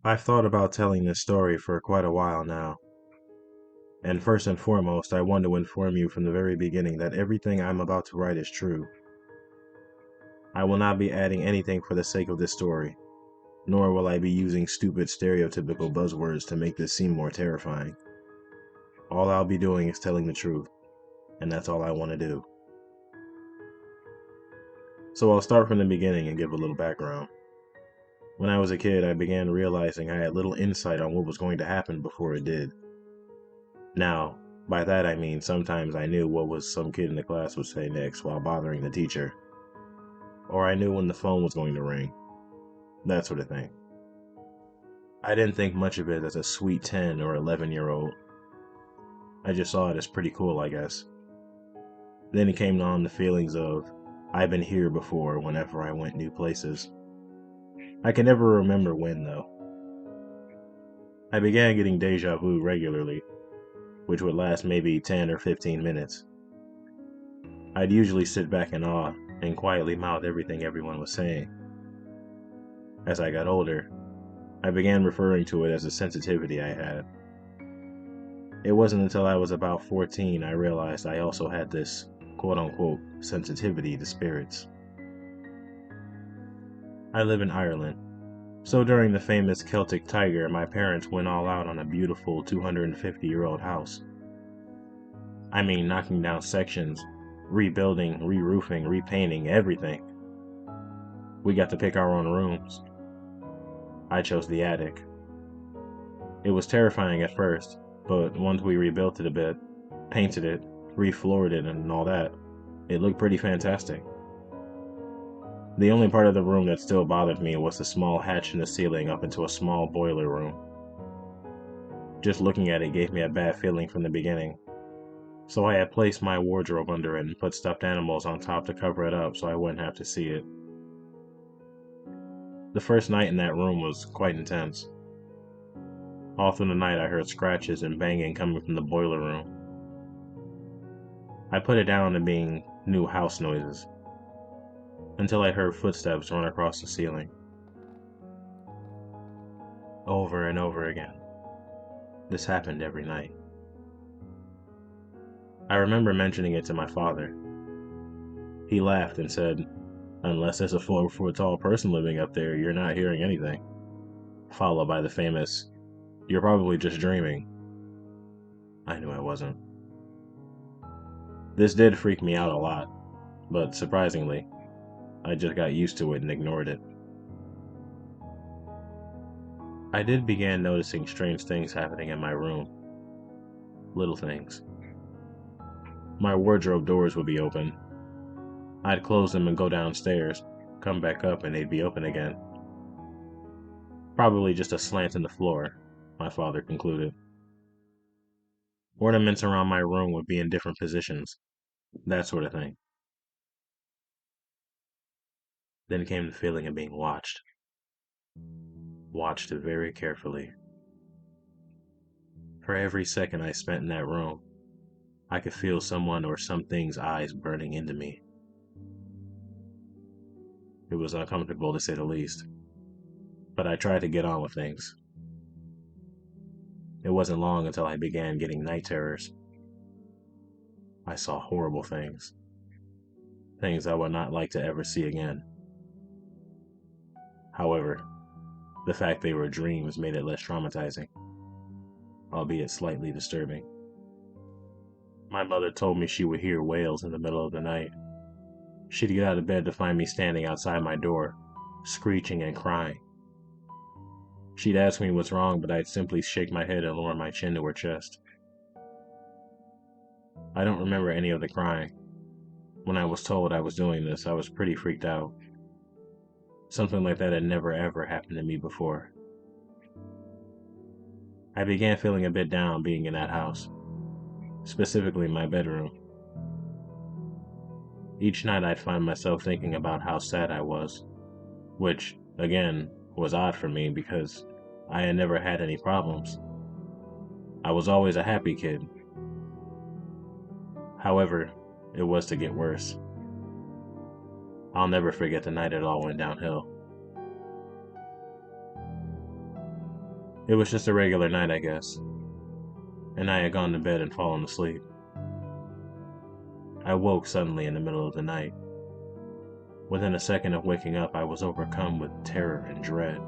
I've thought about telling this story for quite a while now, and first and foremost, I want to inform you from the very beginning that everything I'm about to write is true. I will not be adding anything for the sake of this story, nor will I be using stupid stereotypical buzzwords to make this seem more terrifying. All I'll be doing is telling the truth, and that's all I want to do. So I'll start from the beginning and give a little background. When I was a kid, I began realizing I had little insight on what was going to happen before it did. Now, by that I mean sometimes I knew what was some kid in the class would say next while bothering the teacher, or I knew when the phone was going to ring, that sort of thing. I didn't think much of it as a sweet 10 or 11-year-old. I just saw it as pretty cool, I guess. Then it came on the feelings of, I've been here before whenever I went new places. I can never remember when, though. I began getting deja vu regularly, which would last maybe 10 or 15 minutes. I'd usually sit back in awe and quietly mouth everything everyone was saying. As I got older, I began referring to it as a sensitivity I had. It wasn't until I was about 14 I realized I also had this quote-unquote sensitivity to spirits. I live in Ireland, so during the famous Celtic Tiger, my parents went all out on a beautiful 250-year-old house. I mean, knocking down sections, rebuilding, re-roofing, repainting, everything. We got to pick our own rooms. I chose the attic. It was terrifying at first, but once we rebuilt it a bit, painted it, refloored it, and all that, it looked pretty fantastic. The only part of the room that still bothered me was the small hatch in the ceiling up into a small boiler room. Just looking at it gave me a bad feeling from the beginning, so I had placed my wardrobe under it and put stuffed animals on top to cover it up so I wouldn't have to see it. The first night in that room was quite intense. All through the night I heard scratches and banging coming from the boiler room. I put it down to being new house noises, until I heard footsteps run across the ceiling. Over and over again. This happened every night. I remember mentioning it to my father. He laughed and said, "Unless there's a 4-foot tall person living up there, you're not hearing anything." Followed by the famous, "You're probably just dreaming." I knew I wasn't. This did freak me out a lot, but surprisingly, I just got used to it and ignored it. I did begin noticing strange things happening in my room. Little things. My wardrobe doors would be open. I'd close them and go downstairs, come back up and they'd be open again. Probably just a slant in the floor, my father concluded. Ornaments around my room would be in different positions, that sort of thing. Then came the feeling of being watched. Watched very carefully. For every second I spent in that room, I could feel someone or something's eyes burning into me. It was uncomfortable to say the least, but I tried to get on with things. It wasn't long until I began getting night terrors. I saw horrible things. Things I would not like to ever see again. However, the fact they were dreams made it less traumatizing, albeit slightly disturbing. My mother told me she would hear wails in the middle of the night. She'd get out of bed to find me standing outside my door, screeching and crying. She'd ask me what's wrong, but I'd simply shake my head and lower my chin to her chest. I don't remember any of the crying. When I was told I was doing this, I was pretty freaked out. Something like that had never ever happened to me before. I began feeling a bit down being in that house, specifically my bedroom. Each night I'd find myself thinking about how sad I was, which, again, was odd for me because I had never had any problems. I was always a happy kid. However, it was to get worse. I'll never forget the night it all went downhill. It was just a regular night, I guess, and I had gone to bed and fallen asleep. I woke suddenly in the middle of the night. Within a second of waking up, I was overcome with terror and dread.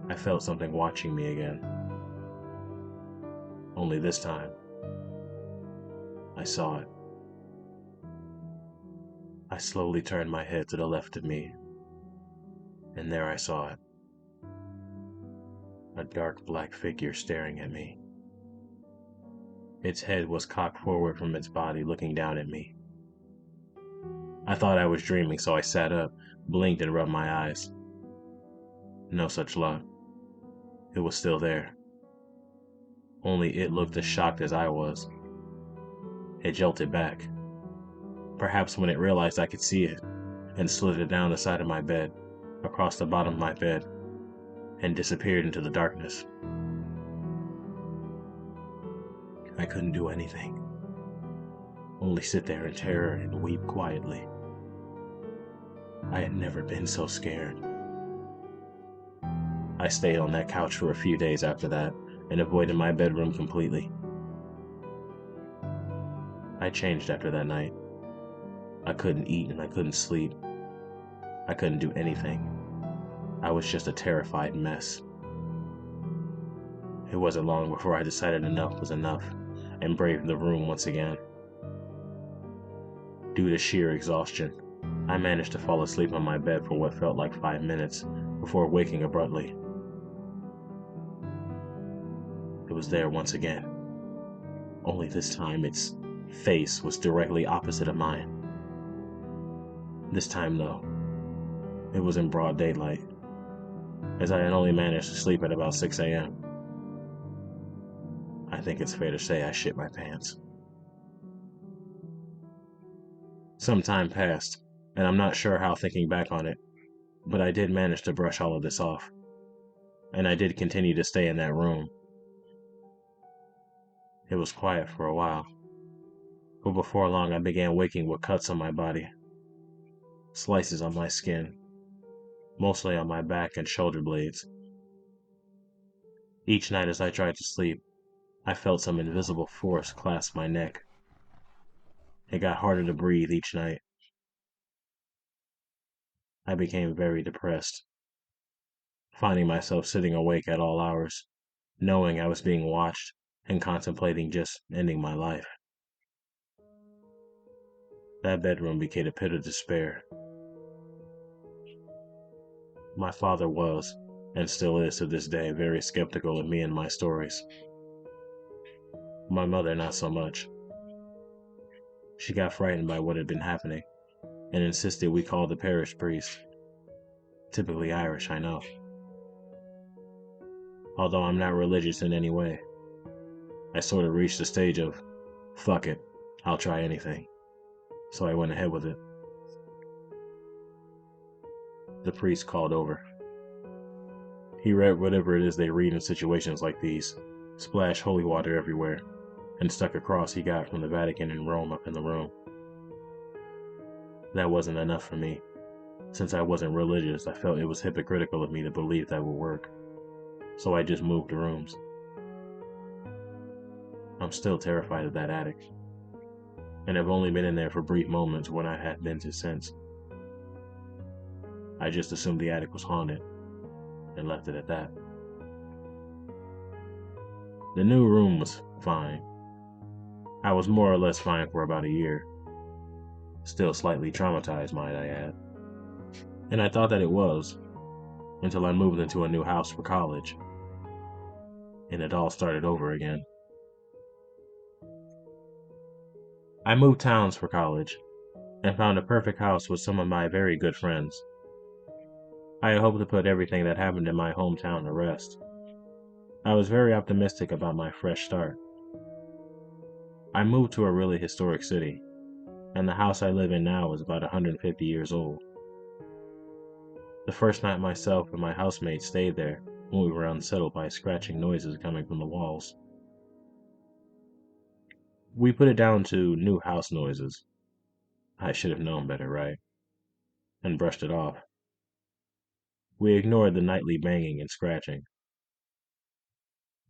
I felt something watching me again. Only this time, I saw it. I slowly turned my head to the left of me, and there I saw it. A dark black figure staring at me. Its head was cocked forward from its body, looking down at me. I thought I was dreaming, so I sat up, blinked, and rubbed my eyes. No such luck. It was still there. Only it looked as shocked as I was. It jolted back. Perhaps when it realized I could see it, and slithered down the side of my bed, across the bottom of my bed, and disappeared into the darkness. I couldn't do anything. Only sit there in terror and weep quietly. I had never been so scared. I stayed on that couch for a few days after that, and avoided my bedroom completely. I changed after that night. I couldn't eat and I couldn't sleep. I couldn't do anything. I was just a terrified mess. It wasn't long before I decided enough was enough and braved the room once again. Due to sheer exhaustion, I managed to fall asleep on my bed for what felt like 5 minutes before waking abruptly. It was there once again. Only this time its face was directly opposite of mine. This time, though, it was in broad daylight, as I had only managed to sleep at about 6 a.m. I think it's fair to say I shit my pants. Some time passed, and I'm not sure how thinking back on it, but I did manage to brush all of this off, and I did continue to stay in that room. It was quiet for a while, but before long I began waking with cuts on my body, slices on my skin, mostly on my back and shoulder blades. Each night as I tried to sleep, I felt some invisible force clasp my neck. It got harder to breathe each night. I became very depressed, finding myself sitting awake at all hours, knowing I was being watched and contemplating just ending my life. That bedroom became a pit of despair. My father was, and still is to this day, very skeptical of me and my stories. My mother, not so much. She got frightened by what had been happening and insisted we call the parish priest. Typically Irish, I know. Although I'm not religious in any way, I sort of reached the stage of, fuck it, I'll try anything. So I went ahead with it. The priest called over. He read whatever it is they read in situations like these, splashed holy water everywhere, and stuck a cross he got from the Vatican in Rome up in the room. That wasn't enough for me. Since I wasn't religious, I felt it was hypocritical of me to believe that would work. So I just moved rooms. I'm still terrified of that attic, and have only been in there for brief moments when I had been to since. I just assumed the attic was haunted, and left it at that. The new room was fine. I was more or less fine for about a year. Still slightly traumatized, might I add. And I thought that it was, until I moved into a new house for college. And it all started over again. I moved towns for college, and found a perfect house with some of my very good friends. I had hoped to put everything that happened in my hometown to rest. I was very optimistic about my fresh start. I moved to a really historic city, and the house I live in now is about 150 years old. The first night myself and my housemates stayed there when we were unsettled by scratching noises coming from the walls. We put it down to new house noises. I should have known better, right? And brushed it off. We ignored the nightly banging and scratching.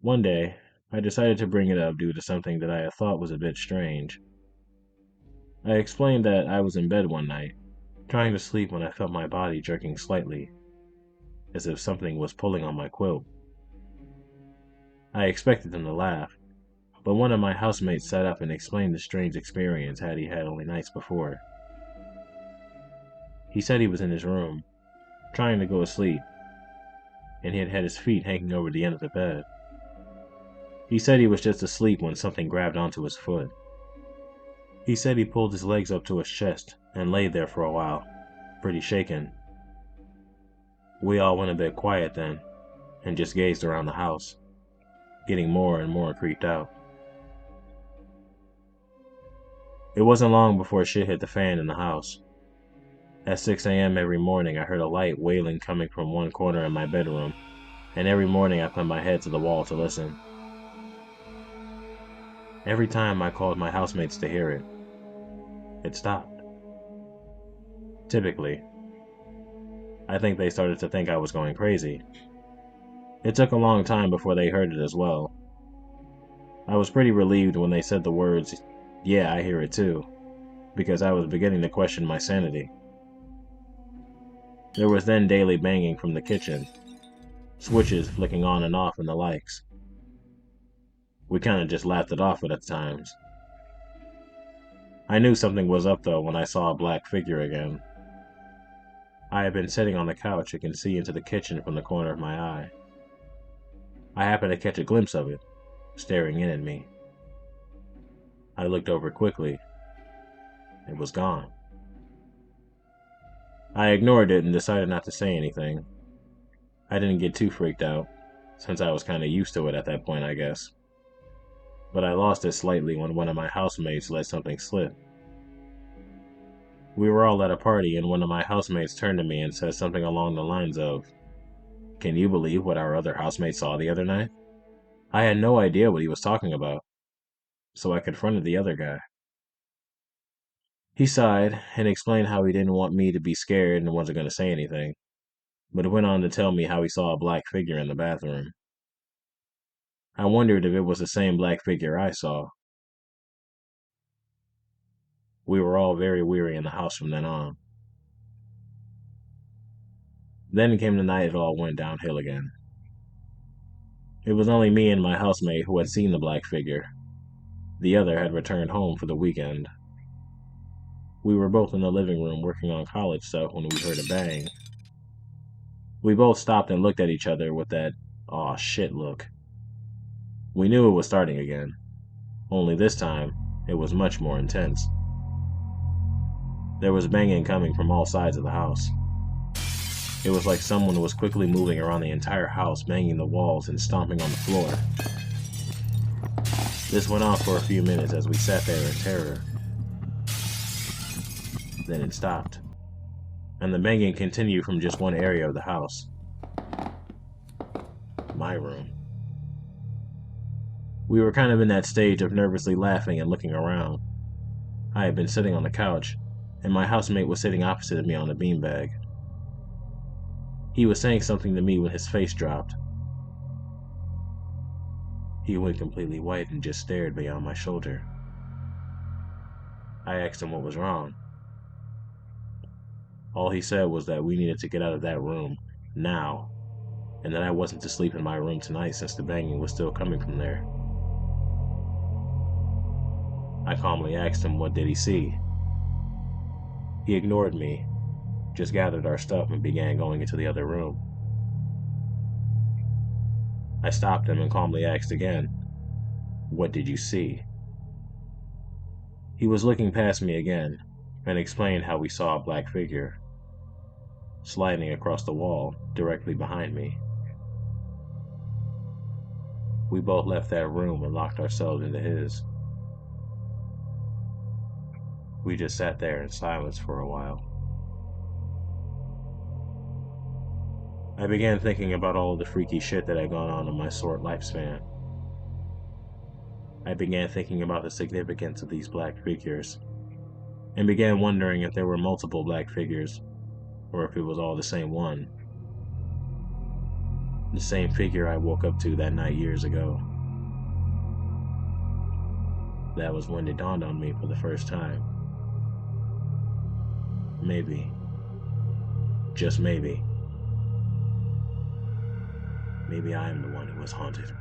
One day, I decided to bring it up due to something that I had thought was a bit strange. I explained that I was in bed one night, trying to sleep when I felt my body jerking slightly, as if something was pulling on my quilt. I expected them to laugh, but one of my housemates sat up and explained the strange experience he had only nights before. He said he was in his room, trying to go to sleep, and he had had his feet hanging over the end of the bed. He said he was just asleep when something grabbed onto his foot. He said he pulled his legs up to his chest and laid there for a while, pretty shaken. We all went a bit quiet then, and just gazed around the house, getting more and more creeped out. It wasn't long before shit hit the fan in the house. At 6 a.m. every morning, I heard a light wailing coming from one corner of my bedroom, and every morning I put my head to the wall to listen. Every time I called my housemates to hear it, it stopped. Typically, I think they started to think I was going crazy. It took a long time before they heard it as well. I was pretty relieved when they said the words, "Yeah, I hear it too," because I was beginning to question my sanity. There was then daily banging from the kitchen, switches flicking on and off and the likes. We kinda just laughed it off at times. I knew something was up though when I saw a black figure again. I had been sitting on the couch and could see into the kitchen from the corner of my eye. I happened to catch a glimpse of it, staring in at me. I looked over quickly. It was gone. I ignored it and decided not to say anything. I didn't get too freaked out, since I was kinda used to it at that point, I guess. But I lost it slightly when one of my housemates let something slip. We were all at a party and one of my housemates turned to me and said something along the lines of, "Can you believe what our other housemate saw the other night?" I had no idea what he was talking about, so I confronted the other guy. He sighed and explained how he didn't want me to be scared and wasn't going to say anything, but went on to tell me how he saw a black figure in the bathroom. I wondered if it was the same black figure I saw. We were all very weary in the house from then on. Then came the night it all went downhill again. It was only me and my housemate who had seen the black figure. The other had returned home for the weekend. We were both in the living room working on college stuff when we heard a bang. We both stopped and looked at each other with that "aw shit" look. We knew it was starting again, only this time it was much more intense. There was banging coming from all sides of the house. It was like someone was quickly moving around the entire house, banging the walls and stomping on the floor. This went on for a few minutes as we sat there in terror. Then it stopped, and the banging continued from just one area of the house. My room. We were kind of in that stage of nervously laughing and looking around. I had been sitting on the couch, and my housemate was sitting opposite of me on the beanbag. He was saying something to me when his face dropped. He went completely white and just stared beyond my shoulder. I asked him what was wrong. All he said was that we needed to get out of that room, now, and that I wasn't to sleep in my room tonight since the banging was still coming from there. I calmly asked him what did he see. He ignored me, just gathered our stuff and began going into the other room. I stopped him and calmly asked again, "What did you see?" He was looking past me again and explained how we saw a black figure sliding across the wall directly behind me. We both left that room and locked ourselves into his. We just sat there in silence for a while. I began thinking about all the freaky shit that had gone on in my short lifespan. I began thinking about the significance of these black figures, and began wondering if there were multiple black figures, or if it was all the same one. the same figure I woke up to that night years ago. That was when it dawned on me for the first time. Maybe, just maybe I am the one who was haunted.